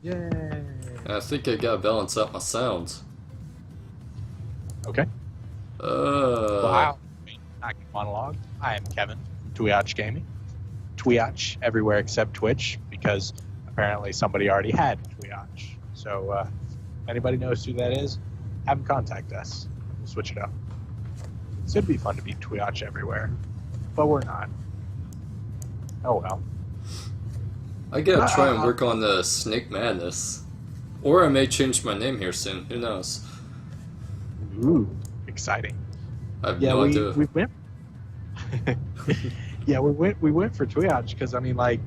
Yay! I think I gotta balance out my sounds. Okay. Wow. Acting monologue. I am Kevin, TWIOCH Gaming. TWIOCH everywhere except Twitch, because apparently somebody already had TWIOCH. So, if anybody knows who that is, have them contact us. We'll switch it up. It should be fun to be TWIOCH everywhere, but we're not. Oh well. I gotta try and work on the Snake Madness. Or I may change my name here soon, who knows? Ooh, exciting. I have no idea. We went. Yeah, we went for TWIOCH because I mean, like,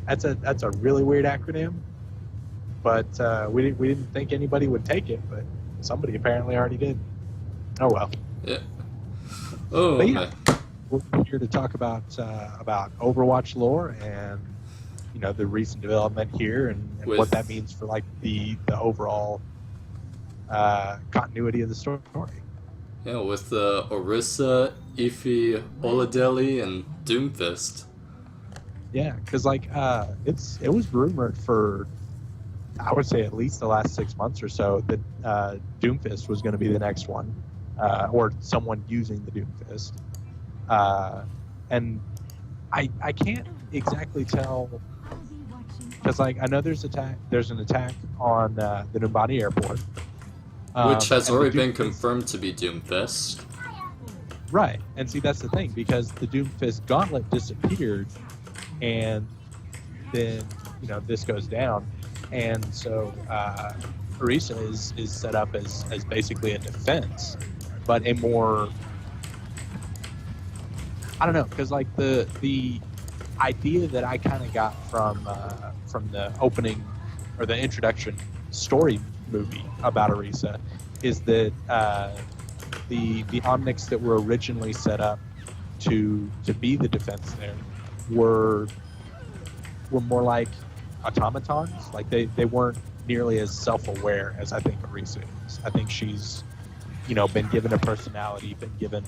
that's a really weird acronym, but we didn't think anybody would take it, but somebody apparently already did. Oh well. Yeah. Oh but yeah, man. we're here to talk about Overwatch lore and the recent development here and what that means for like the overall continuity of the story. Yeah, with Orisa, Ify, Oladeli, and Doomfist. Yeah, because like it was rumored for, I would say, at least the last 6 months or so that Doomfist was going to be the next one, or someone using the Doomfist. And I can't exactly tell, because like I know there's an attack on the Numbani airport, which has already been confirmed to be Doomfist. Right, and see that's the thing, because the Doomfist gauntlet disappeared, and then this goes down, and so Orisa is set up as basically a defense, but a more, I don't know, because like the idea that I kind of got from the opening or the introduction story movie about Orisa is that the Omnics that were originally set up to be the defense there were more like automatons. Like they weren't nearly as self-aware as I think Orisa is. I think she's been given a personality, been given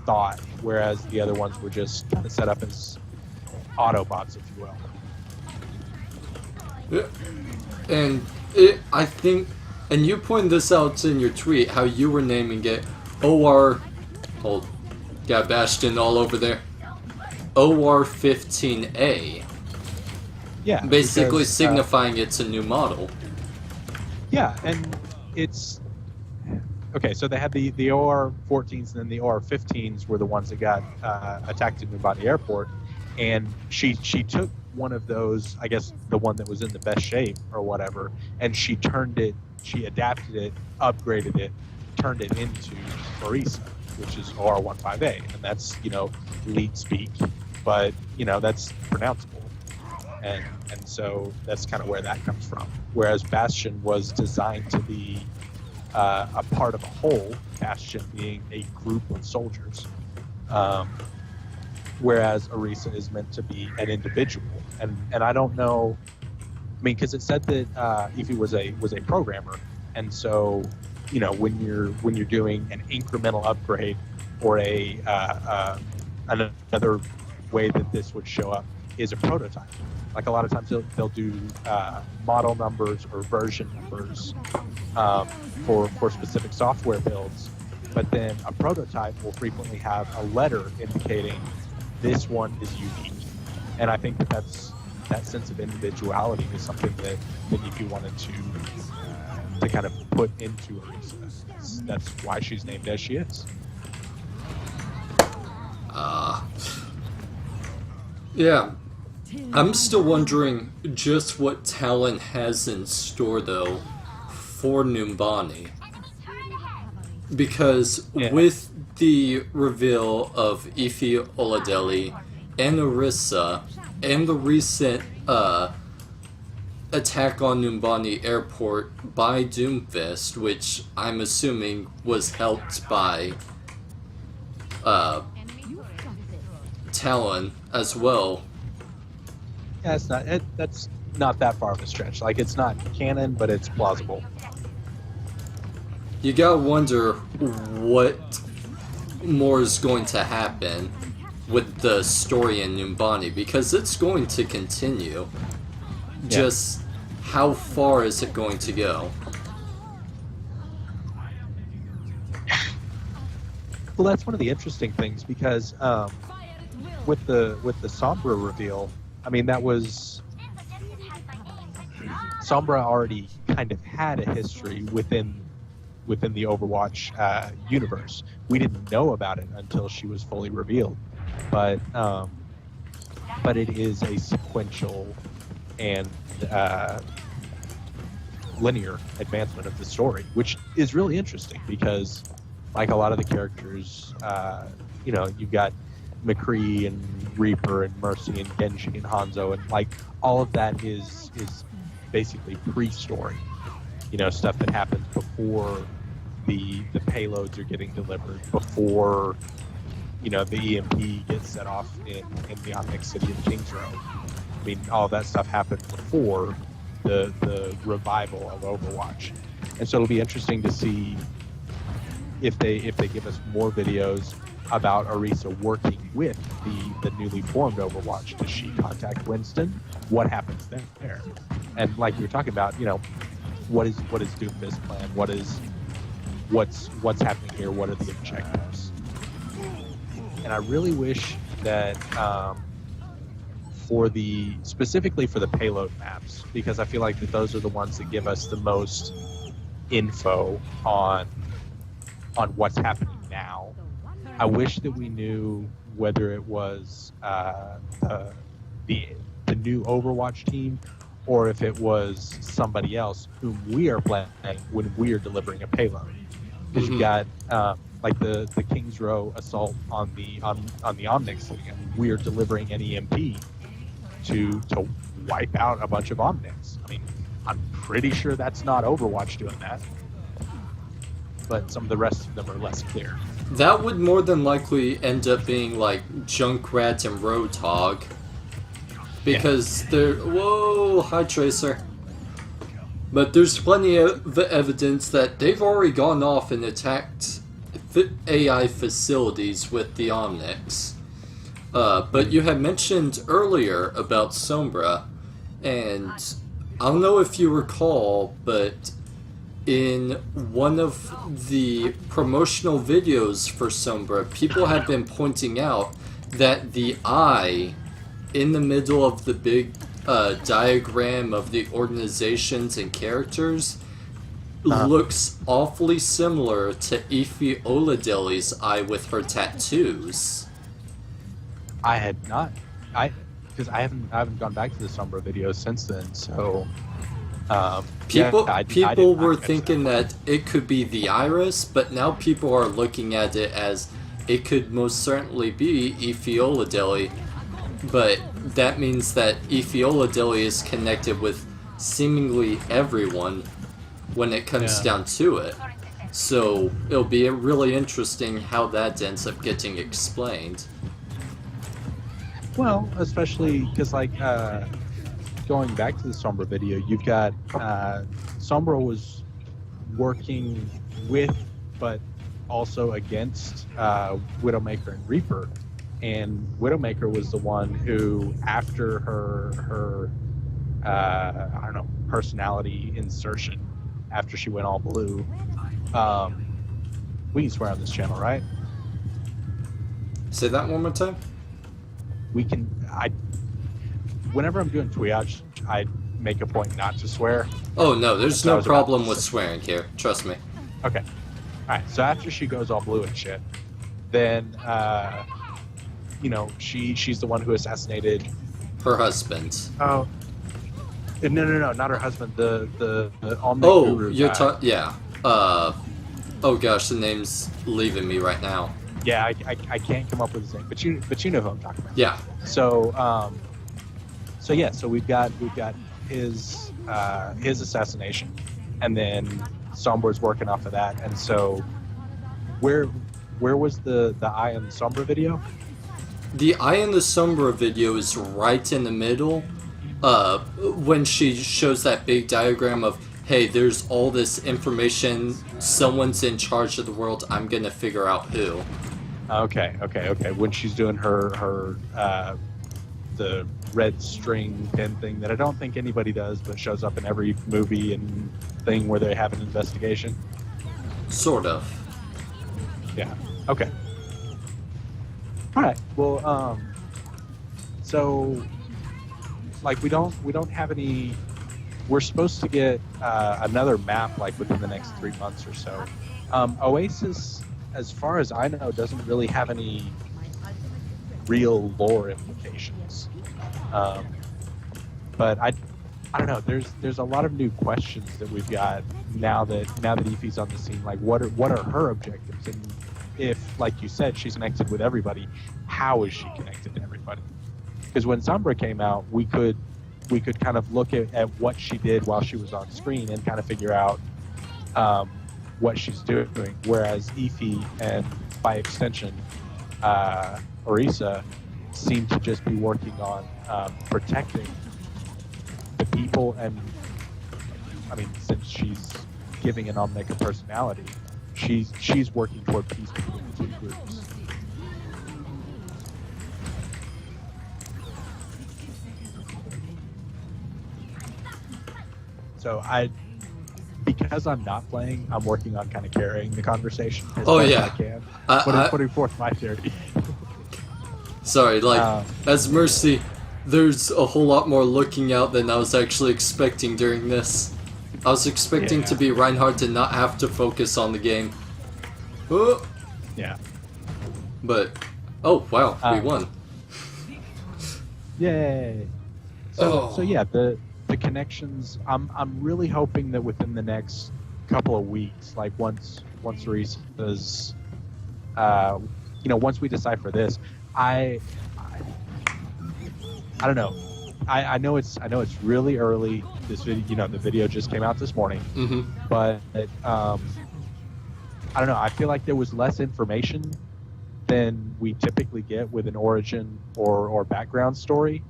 thought, whereas the other ones were just kind of set up as Autobots, if you will. Yeah. And I think, and you pointed this out in your tweet, how you were naming it got Bastion all over there. OR-15A. Yeah. Basically signifying it's a new model. Yeah, and it's okay. So they had the OR-14s, and then the OR-15s were the ones that got attacked at Numbani Airport, and she took one of those, I guess the one that was in the best shape or whatever, and she adapted it, upgraded it, turned it into Orisa, which is OR-15A, and that's elite speak, but that's pronounceable, and so that's kind of where that comes from. Whereas Bastion was designed to be a part of a whole, Bastion being a group of soldiers, whereas Orisa is meant to be an individual, and I don't know. I mean, because it said that Ify was a programmer, and so when you're doing an incremental upgrade or another way that this would show up is a prototype. Like a lot of times they'll do model numbers or version numbers for specific software builds, but then a prototype will frequently have a letter indicating this one is unique. And I think that sense of individuality is something that if you wanted to kind of put into Orisa, that's why she's named as she is. Yeah. I'm still wondering just what Talon has in store, though, for Numbani. Because with the reveal of Ify, Oladeli, and Orisa, and the recent attack on Numbani Airport by Doomfist, which I'm assuming was helped by Talon as well. Yeah, that's not that far of a stretch. Like, it's not canon, but it's plausible. You gotta wonder what more is going to happen with the story in Numbani, because it's going to continue. Yeah. Just how far is it going to go? Well, that's one of the interesting things because with the Sombra reveal, I mean that was Sombra already kind of had a history within the Overwatch universe. We didn't know about it until she was fully revealed, but it is a sequential and linear advancement of the story, which is really interesting because, like a lot of the characters, you've got McCree and Reaper and Mercy and Genji and Hanzo, and like all of that is basically pre-story, stuff that happens before the payloads are getting delivered, before the EMP gets set off in the Onyx City of Kings Row. I mean, all that stuff happened before the revival of Overwatch, and so it'll be interesting to see if they give us more videos about Orisa working with the newly formed Overwatch. Does she contact Winston? What happens there? And like you were talking about, what is Doomfist's plan? What's happening here? What are the objectives? And I really wish that specifically for the payload maps, because I feel like that those are the ones that give us the most info on what's happening now. I wish that we knew whether it was the new Overwatch team or if it was somebody else whom we are playing when we are delivering a payload. Because you've got like the Kings Row assault on the Omnics. I mean, we are delivering an EMP to wipe out a bunch of Omnics. I mean, I'm pretty sure that's not Overwatch doing that, but some of the rest of them are less clear. That would more than likely end up being like Junkrat and Roadhog. Because they're... Whoa, hi Tracer. But there's plenty of evidence that they've already gone off and attacked AI facilities with the Omnics. But you had mentioned earlier about Sombra, and I don't know if you recall, but in one of the promotional videos for Sombra, people have been pointing out that the eye in the middle of the big diagram of the organizations and characters looks awfully similar to Ify Oladili's eye with her tattoos. I had not, because I haven't gone back to the Sombra videos since then. So people were thinking that it could be the iris, but now people are looking at it as it could most certainly be Ify Oladili. But that means that Ify Oladili is connected with seemingly everyone when it comes down to it. So it'll be really interesting how that ends up getting explained. Well, especially because, like, going back to the Sombra video, you've got Sombra was working with, but also against Widowmaker and Reaper. And Widowmaker was the one who, after her personality insertion, after she went all blue, we can swear on this channel, right? Say that one more time. We can. Whenever I'm doing TWIOCH, I make a point not to swear. Oh no, there's no problem with swearing here. Trust me. Okay. All right. So after she goes all blue and shit, then she's the one who assassinated her husband. Oh. No, not her husband. The Guru you're talking. Yeah. Oh gosh, the name's leaving me right now. Yeah, I can't come up with his name, but you know who I'm talking about. Yeah. So so we've got his assassination, and then Sombra's working off of that, and so where was the eye in the Sombra video? The eye in the Sombra video is right in the middle. When she shows that big diagram of, hey, there's all this information, someone's in charge of the world, I'm gonna figure out who. Okay. When she's doing her the red string pin thing that I don't think anybody does, but shows up in every movie and thing where they have an investigation? Sort of. Yeah. Okay. All right. Well, so like we don't have any. We're supposed to get another map like within the next 3 months or so. Oasis, as far as I know, doesn't really have any real lore implications. But I don't know. There's a lot of new questions that we've got now that Eefi's on the scene. Like, what are her objectives? And if, like you said, she's connected with everybody, how is she connected to everybody? Because when Sombra came out, we could kind of look at what she did while she was on screen and kind of figure out what she's doing. Whereas Eefy and by extension Orisa seem to just be working on protecting the people, and I mean, since she's giving an Omega personality, she's working toward peace between the two groups. So because I'm not playing, I'm working on kind of carrying the conversation as best I can. Putting forth my theory. Sorry, as Mercy, there's a whole lot more looking out than I was actually expecting during this. I was expecting to be Reinhardt and not have to focus on the game. Oh. Yeah. But, oh wow, we won. Yay! So yeah, the connections. I'm really hoping that within the next couple of weeks, like once Orisa's, once we decipher this, I don't know. I know it's really early. This video, the video just came out this morning. Mm-hmm. But I don't know. I feel like there was less information than we typically get with an origin or background story.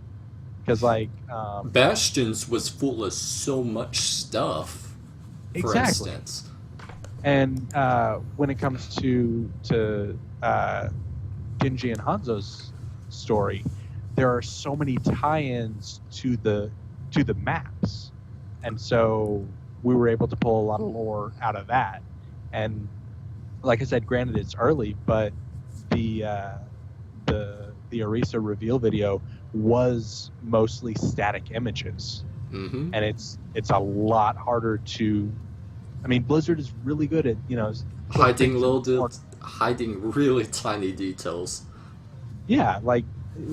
Because Bastion's was full of so much stuff. For instance. And when it comes to Genji and Hanzo's story, there are so many tie-ins to the maps, and so we were able to pull a lot of lore out of that. And like I said, granted it's early, but the Orisa reveal video was mostly static images, mm-hmm. and it's a lot harder to. I mean, Blizzard is really good at hiding really tiny details. Yeah, like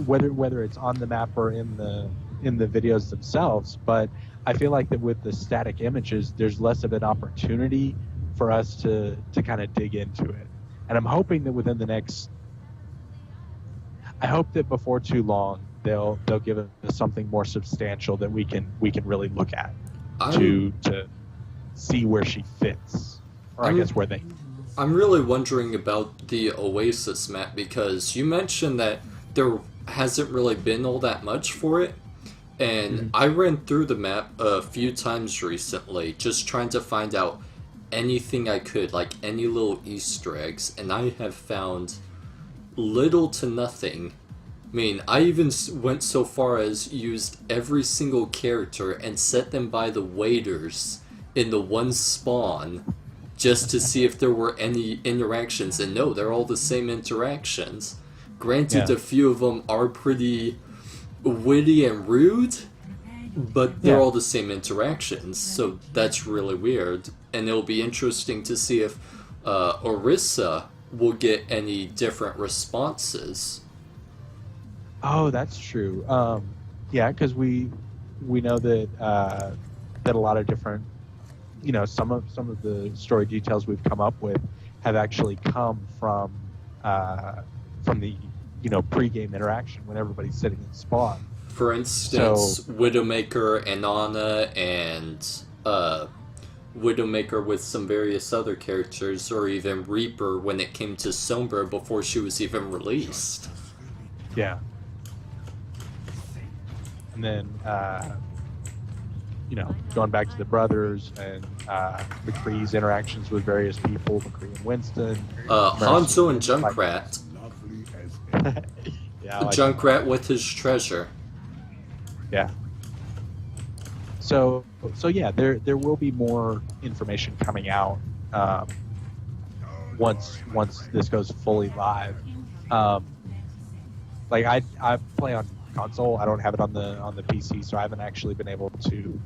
whether it's on the map or in the videos themselves. But I feel like that with the static images, there's less of an opportunity for us to kind of dig into it. And I'm hoping that within the next, I hope that before too long they'll give us something more substantial that we can really look at to see where she fits, or I guess where they. I'm really wondering about the Oasis map, because you mentioned that there hasn't really been all that much for it, and mm-hmm. I ran through the map a few times recently just trying to find out anything I could, like any little Easter eggs, and I have found little to nothing. I mean, I even went so far as used every single character and set them by the waiters in the one spawn just to see if there were any interactions, and no, they're all the same interactions. Granted, a few of them are pretty witty and rude, but they're all the same interactions, so that's really weird. And it'll be interesting to see if Orisa will get any different responses. Oh, that's true. Yeah, because we know that that a lot of different, some of the story details we've come up with have actually come from the pre-game interaction when everybody's sitting in spawn. For instance, Widowmaker and Ana, and Widowmaker with some various other characters, or even Reaper when it came to Sombra before she was even released. Yeah. And then, going back to the brothers and McCree's interactions with various people, McCree and Winston. Hanzo and Junkrat. Yeah, Junkrat with his treasure. Yeah. So yeah, there will be more information coming out once this goes fully live. Like I play on console. I don't have it on the PC, so I haven't actually been able to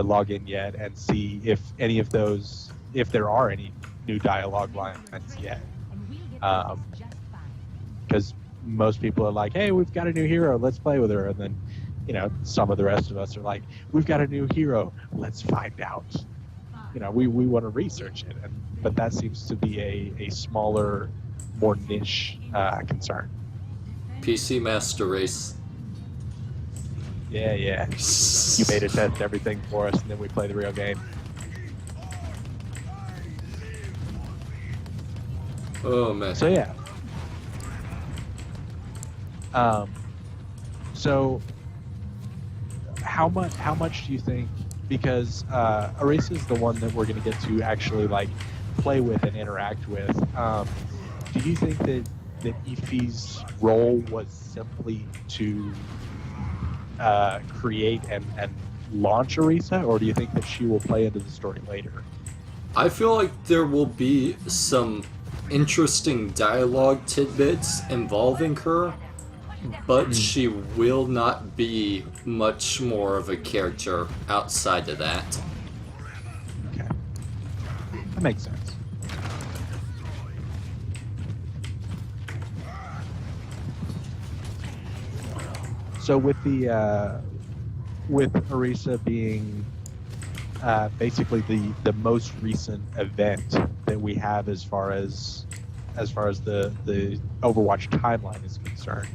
log in yet and see if any of those, if there are any new dialogue lines yet. Because most people are like, hey, we've got a new hero, let's play with her. And then, you know, some of the rest of us are like, we've got a new hero, let's find out. You know, we want to research it. But that seems to be a smaller, more niche concern. PC Master Race. Yeah. You beta test everything for us, and then we play the real game. Oh, man. So, yeah. So how much do you think, because Orisa is the one that we're going to get to actually like play with and interact with, do you think that Ife's role was simply to create and launch Orisa, or do you think that she will play into the story later? I feel like there will be some interesting dialogue tidbits involving her, but she will not be much more of a character outside of that. Okay. That makes sense. So with the with Orisa being basically the most recent event that we have as far as the Overwatch timeline is concerned,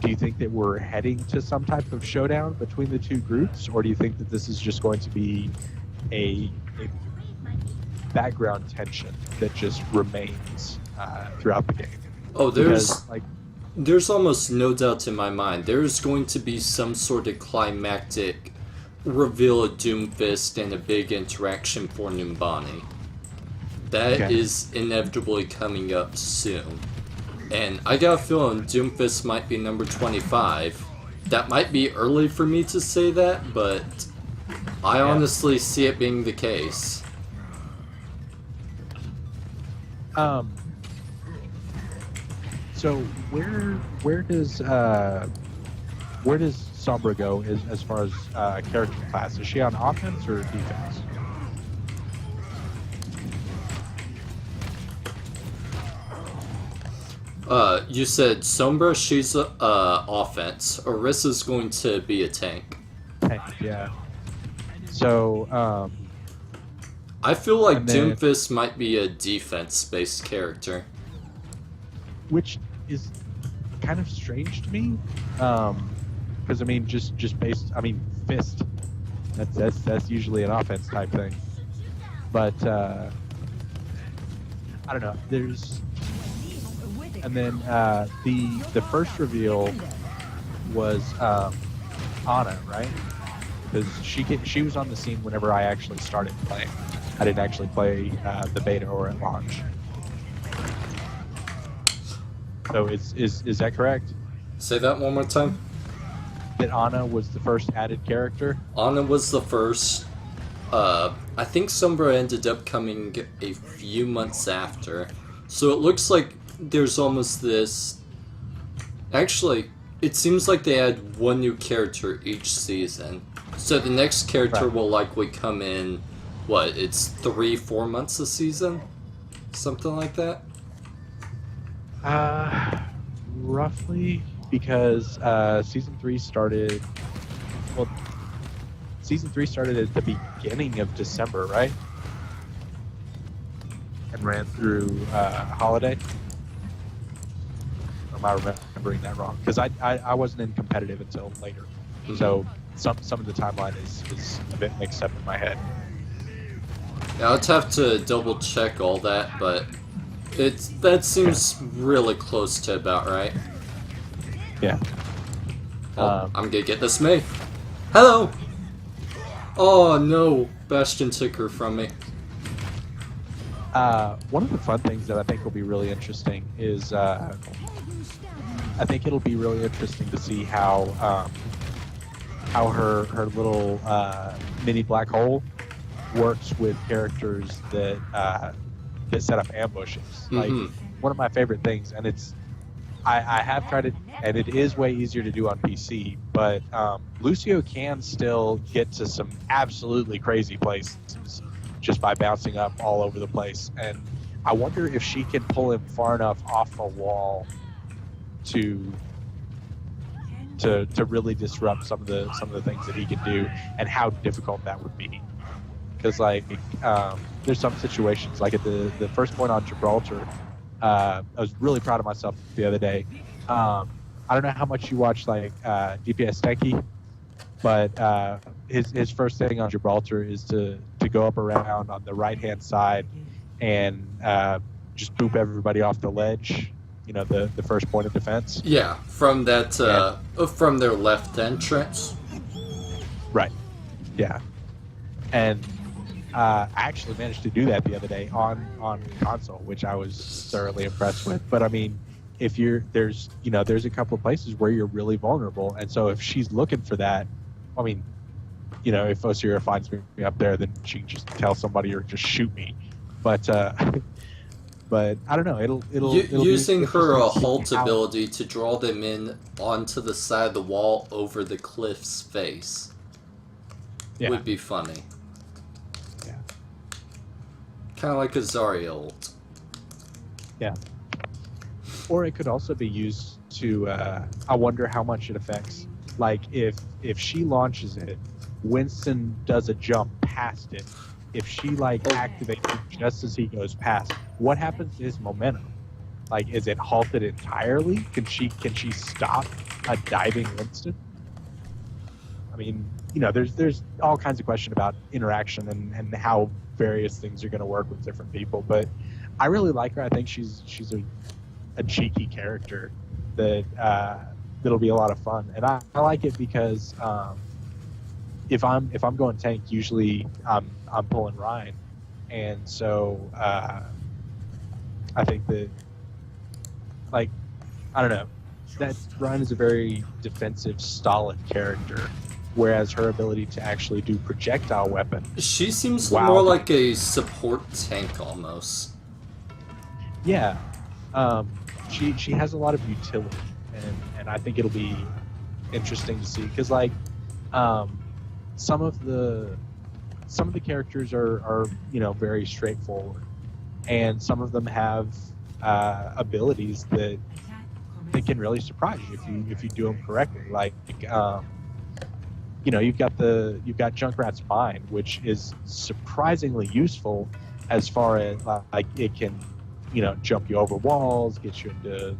do you think that we're heading to some type of showdown between the two groups, or do you think that this is just going to be a background tension that just remains throughout the game? Oh, there's almost no doubt in my mind there's going to be some sort of climactic reveal of Doomfist and a big interaction for Numbani. That is inevitably coming up soon. And I got a feeling Doomfist might be number 25. That might be early for me to say that, but I honestly see it being the case. So where does Sombra go as far as character class? Is she on offense or defense? You said Sombra, she's offense. Orisa's going to be a tank. Tank, yeah. So, I feel like Doomfist might be a defense-based character. Which is kind of strange to me. Because, I mean, just based... I mean, Fist. That's usually an offense type thing. But, I don't know. There's... And then the first reveal was Ana, right? Because she was on the scene whenever I actually started playing. I didn't actually play the beta or at launch. So is that correct? Say that one more time. That Ana was the first added character? Ana was the first. I think Sombra ended up coming a few months after. So it looks like there's almost this... Actually, it seems like they add one new character each season. So the next character will likely come in, what, it's 3-4 months a season? Something like that? Roughly, because Season 3 started... Well, Season 3 started at the beginning of December, right? And ran through Holiday. Am I remembering that wrong? Because I wasn't in competitive until later, so some of the timeline is a bit mixed up in my head. Yeah, I'd have to double check all that, but that seems really close to about right. Yeah. I'm gonna get this May. Hello. Oh no, Bastion took her from me. One of the fun things that I think will be really interesting is I think it'll be really interesting to see how her little mini black hole works with characters that set up ambushes. Like one of my favorite things, and I have tried it, and it is way easier to do on PC. But Lucio can still get to some absolutely crazy places just by bouncing up all over the place, and I wonder if she can pull him far enough off a wall to really disrupt some of the things that he can do, and how difficult that would be. Because like there's some situations, like at the first point on Gibraltar, I was really proud of myself the other day. I don't know how much you watch like DPS Stanky, but his first thing on Gibraltar is to go up around on the right hand side and just boop everybody off the ledge. You know, the first point of defense. Yeah, from that from their left entrance. Right. Yeah. And I actually managed to do that the other day on console, which I was thoroughly impressed with. But I mean, if there's a couple of places where you're really vulnerable, and so if she's looking for that, I mean, you know, if Osira finds me up there, then she can just tell somebody or just shoot me. But but I don't know. It'll using her halt ability to draw them in onto the side of the wall over the cliff's face would be funny. Yeah. Kind of like a Zarya ult. Yeah. Or it could also be used to. I wonder how much it affects. Like if she launches it, Winston does a jump past it. If she like activates it just as he goes past, what happens to his momentum? Like, is it halted entirely? Can she stop a diving Winston? I mean, you know, there's all kinds of question about interaction and how various things are going to work with different people. But I really like her. I think she's a cheeky character that'll be a lot of fun, and I like it because if I'm going tank, usually I'm pulling Ryan, and so I think that, like, I don't know, that Ryan is a very defensive, stolid character, whereas her ability to actually do projectile weapon. She seems more like a support tank almost. Yeah, she has a lot of utility, and I think it'll be interesting to see, because like some of the characters are you know, very straightforward, and some of them have abilities that can really surprise you if you do them correctly. Like you know, you've got Junkrat's Mind, which is surprisingly useful as far as like it can, you know, jump you over walls, get you into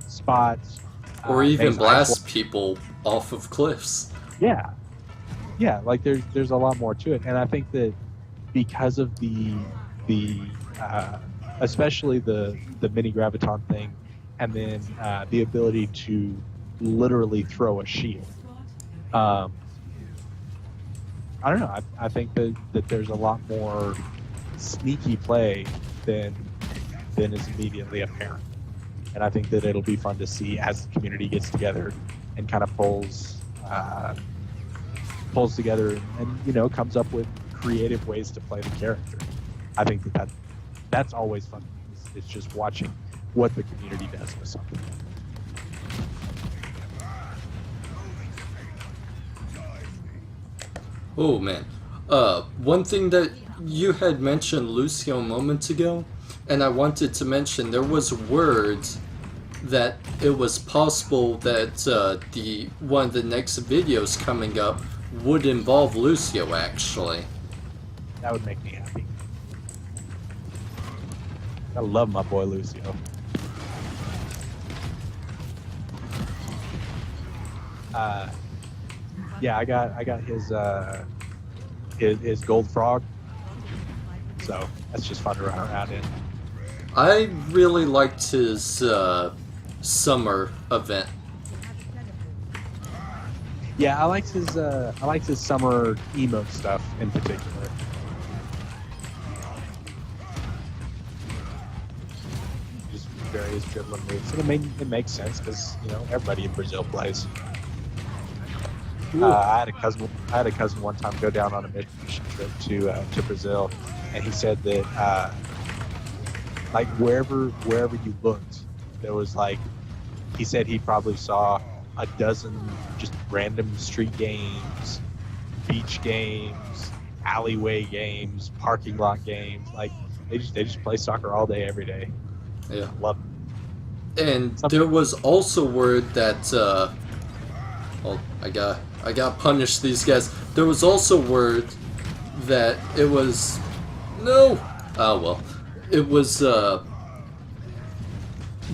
spots, or even blast people off of cliffs. Yeah, like there's a lot more to it, and I think that because of the especially the mini graviton thing, and then the ability to literally throw a shield. I don't know. I think that there's a lot more sneaky play than is immediately apparent, and I think that it'll be fun to see as the community gets together and kind of pulls together and, you know, comes up with creative ways to play the character. I think that's always fun. It's just watching what the community does with something. Oh man, one thing that you had mentioned Lucio moments ago, and I wanted to mention, there was words that it was possible that one of the next videos coming up would involve Lucio, actually. That would make me happy. I love my boy Lucio. Yeah, I got his gold frog, so that's just fun to run around in. I really liked his summer event. Yeah, I liked his summer emote stuff in particular. Just various dribbling moves, and it makes sense because everybody in Brazil plays. I had a cousin one time go down on a mission trip to Brazil, and he said that like wherever you looked, there was like, he said he probably saw a dozen just random street games, beach games, alleyway games, parking lot games. Like they just play soccer all day, every day. Yeah, love it. And there was also word that well, I got punish these guys. There was also word that it was it was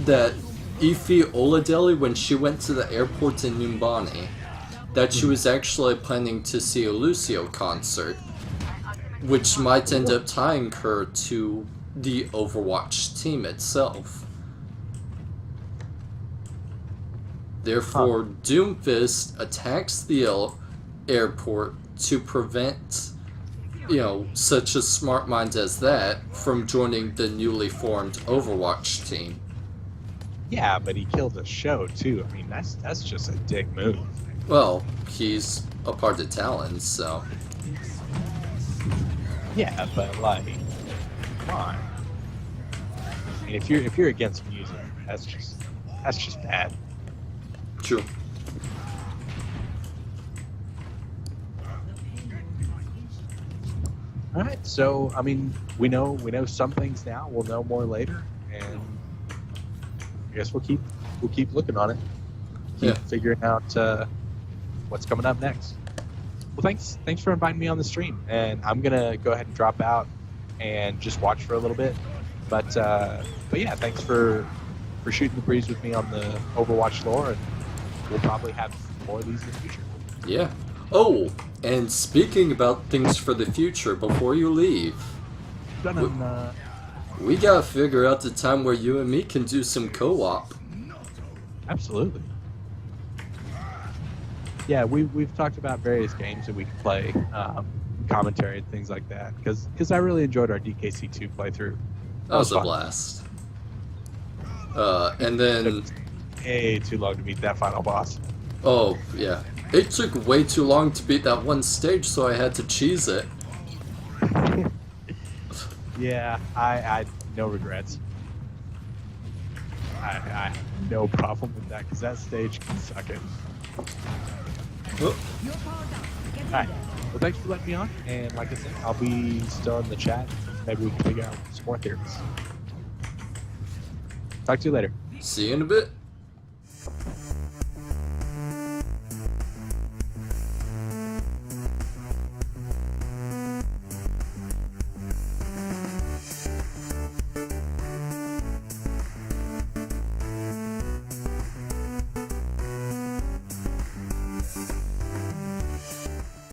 that Ify Oladeli, when she went to the airport in Numbani, that she was actually planning to see a Lucio concert, which might end up tying her to the Overwatch team itself. Therefore, Doomfist attacks the airport to prevent, such a smart mind as that from joining the newly formed Overwatch team. Yeah, but he killed the show too. I mean, that's just a dick move. Well, he's a part of Talon, so. Yeah, but like, come on. I mean, if you're against music, that's just bad. True. All right, so I mean, we know some things now. We'll know more later, and I guess we'll keep looking on it. Keep figuring out what's coming up next. Well, thanks for inviting me on the stream, and I'm gonna go ahead and drop out and just watch for a little bit. But yeah, thanks for shooting the breeze with me on the Overwatch lore, and we'll probably have more of these in the future. Yeah. Oh, and speaking about things for the future, before you leave, we gotta figure out the time where you and me can do some co-op. Absolutely. Yeah, we've talked about various games that we can play, commentary and things like that, because I really enjoyed our DKC2 playthrough. That was a blast. And then... It took way too long to beat that final boss. Oh, yeah. It took way too long to beat that one stage, so I had to cheese it. Yeah, I no regrets. I have no problem with that, because that stage can suck it. Oh. Alright, well thanks for letting me on, and like I said, I'll be still in the chat. Maybe we can figure out some more theories. Talk to you later. See you in a bit.